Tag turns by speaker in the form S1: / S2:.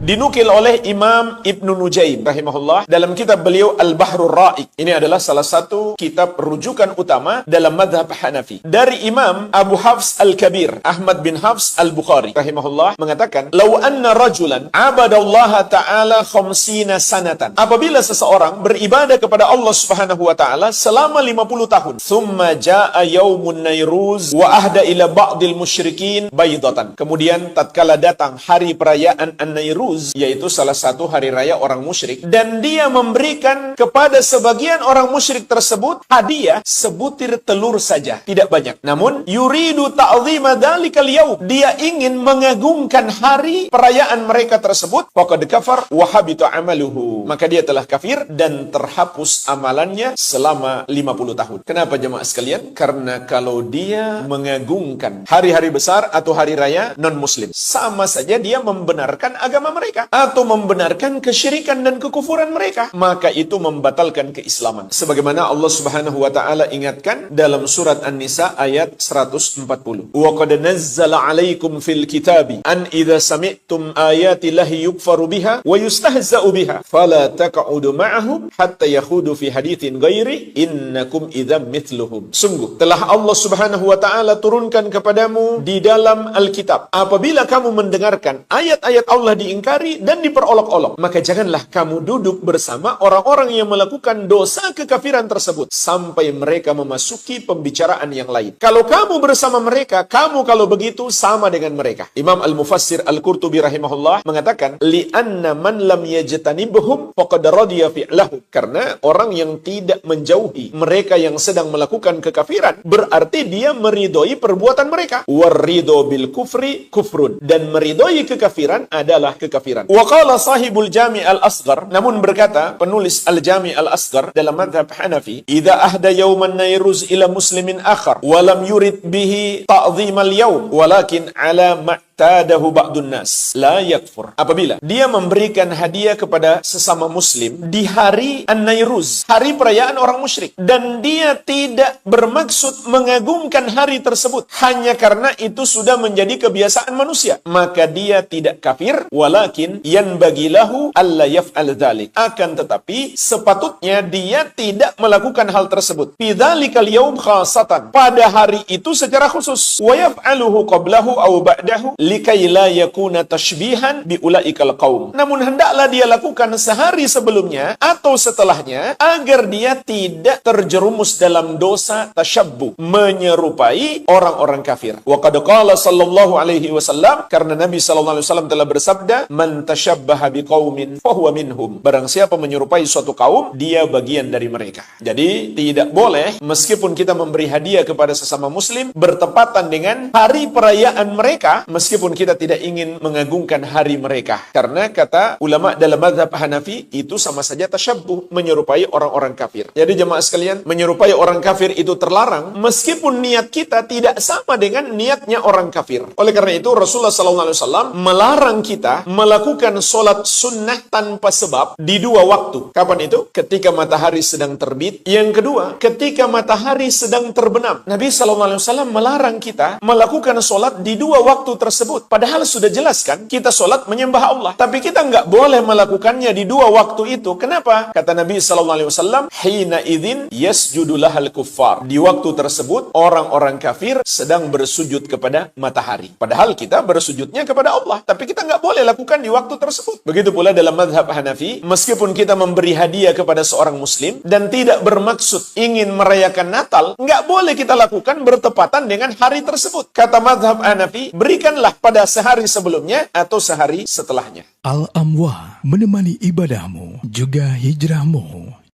S1: Dinukil oleh Imam Ibnu Nujaim rahimahullah dalam kitab beliau Al-Bahrul Ra'iq. Ini adalah salah satu kitab rujukan utama dalam madhab Hanafi. Dari Imam Abu Hafs Al-Kabir, Ahmad bin Hafs Al-Bukhari rahimahullah mengatakan, "Lau anna rajulan abadallaha ta'ala khamsina sanatan." Apabila seseorang beribadah kepada Allah Subhanahu wa taala selama 50 tahun, "Tsumma jaa yaumun nairuz wa ahda ila ba'dil musyrikin baydatan." Kemudian tatkala datang hari perayaan An-Nairuz, yaitu salah satu hari raya orang musyrik, dan dia memberikan kepada sebagian orang musyrik tersebut hadiah sebutir telur saja, tidak banyak. Namun yuridu ta'zima dzalikal yaum, dia ingin mengagungkan hari perayaan mereka tersebut, faqad kafar wa habita amaluhu, maka dia telah kafir dan terhapus amalannya selama 50 tahun. Kenapa jemaah sekalian? Karena kalau dia mengagungkan hari-hari besar atau hari raya non-muslim, sama saja dia membenarkan agama mereka atau membenarkan kesyirikan dan kekufuran mereka, maka itu membatalkan keislaman. Sebagaimana Allah Subhanahu wa taala ingatkan dalam surat An-Nisa ayat 140. Wa qad nazzala 'alaikum fil kitabi an idza sami'tum ayati llahi yukfaru biha wa yustahza'u biha fala taq'udu ma'ahum hatta yakhudu fi haditsin ghairi innakum idzam mithluhum. Sungguh telah Allah Subhanahu wa taala turunkan kepadamu di dalam Alkitab, apabila kamu mendengarkan ayat-ayat Allah diingkari dan diperolok-olok, maka janganlah kamu duduk bersama orang-orang yang melakukan dosa kekafiran tersebut sampai mereka memasuki pembicaraan yang lain. Kalau kamu bersama mereka, kamu kalau begitu sama dengan mereka. Imam Al-Mufassir Al-Qurtubi rahimahullah mengatakan, li'anna man lam yajtanibhum faqad radiya fi'lahu, karena orang yang tidak menjauhi mereka yang sedang melakukan kekafiran, berarti dia meridhoi perbuatan mereka. Warridho bil kufri kufrun, dan meridhoi kekafiran adalah kekafiran. Wa qala sahibul Jami' al-Asghar, namun berkata penulis Al-Jami' al-Asghar dalam madhab Hanafi, idza ahda yauman nairuz ila muslimin akhar wa lam yurid bihi ta'dhimal yaum walakin ala tadahu ba'dun nas la yakfur. Apabila dia memberikan hadiah kepada sesama muslim di hari An-Nairuz, hari perayaan orang musyrik, dan dia tidak bermaksud mengagungkan hari tersebut hanya karena itu sudah menjadi kebiasaan manusia, maka dia tidak kafir, walakin yanbaghi lahu alla yaf'al dzalik, akan tetapi sepatutnya dia tidak melakukan hal tersebut fi dzalikal yaum khassatan, pada hari itu secara khusus, wa yaf'aluhu qablahu aw ba'dahu likai la yakuna tashbihan bi ulaikal qaum, namun hendaklah dia lakukan sehari sebelumnya atau setelahnya agar dia tidak terjerumus dalam dosa tasyabbuh, menyerupai orang-orang kafir. Wa qad qala sallallahu alaihi wasallam, karena Nabi sallallahu alaihi wasallam telah bersabda, man tasyabbaha biqaumin fahuwa minhum, barang siapa menyerupai suatu kaum, dia bagian dari mereka. Jadi tidak boleh meskipun kita memberi hadiah kepada sesama muslim bertepatan dengan hari perayaan mereka, meskipun kita tidak ingin mengagungkan hari mereka, karena kata ulama dalam mazhab Hanafi itu sama saja tasyabbuh, menyerupai orang-orang kafir. Jadi jemaah sekalian, menyerupai orang kafir itu terlarang meskipun niat kita tidak sama dengan niatnya orang kafir. Oleh karena itu Rasulullah SAW melarang kita melakukan sholat sunnah tanpa sebab di dua waktu. Kapan itu? Ketika matahari sedang terbit. Yang kedua, ketika matahari sedang terbenam. Nabi SAW melarang kita melakukan sholat di dua waktu tersebut. Padahal sudah jelas kan, kita sholat menyembah Allah. Tapi kita nggak boleh melakukannya di dua waktu itu. Kenapa? Kata Nabi SAW, hina idzin yasjudu lahal kuffar. Di waktu tersebut, orang-orang kafir sedang bersujud kepada matahari. Padahal kita bersujudnya kepada Allah. Tapi kita nggak boleh lakukan di waktu tersebut. Begitu pula dalam madhab Hanafi, meskipun kita memberi hadiah kepada seorang muslim dan tidak bermaksud ingin merayakan Natal, nggak boleh kita lakukan bertepatan dengan hari tersebut. Kata madhab Hanafi, berikanlah pada sehari sebelumnya atau sehari setelahnya.
S2: Al-Amwa, menemani ibadahmu juga hijrahmu.